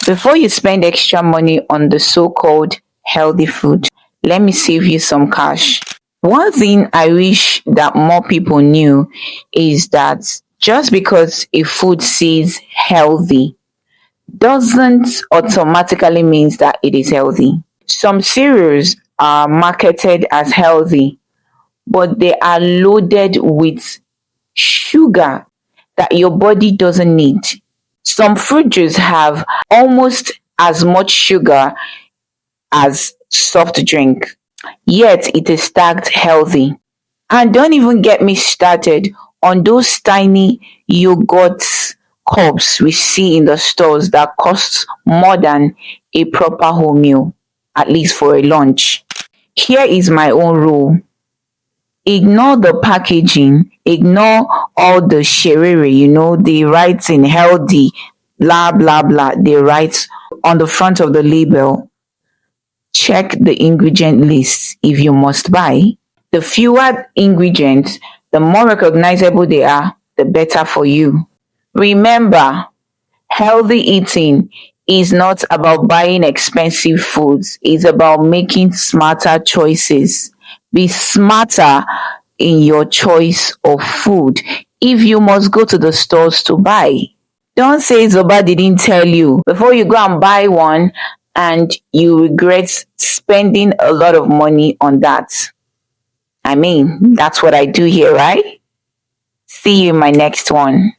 Before you spend extra money on the so-called healthy food, let me save you some cash. One thing I wish that more people knew is that just because a food says healthy doesn't automatically means that it is healthy. Some cereals are marketed as healthy, but they are loaded with sugar that your body doesn't need. Some fruit juice have almost as much sugar as soft drink, yet it is tagged healthy. And don't even get me started on those tiny yogurt cups we see in the stores that cost more than a proper home meal, at least for a lunch. Here is my own rule. Ignore the packaging, ignore all the sherere, they write in healthy, blah, blah, blah. They write on the front of the label. Check the ingredient list if you must buy. The fewer ingredients, the more recognizable they are, the better for you. Remember, healthy eating is not about buying expensive foods, it's about making smarter choices. Be smarter in your choice of food if you must go to the stores to buy. Don't say Zoba didn't tell you before you go and buy one and you regret spending a lot of money on that. I mean, that's what I do here, right? See you in my next one.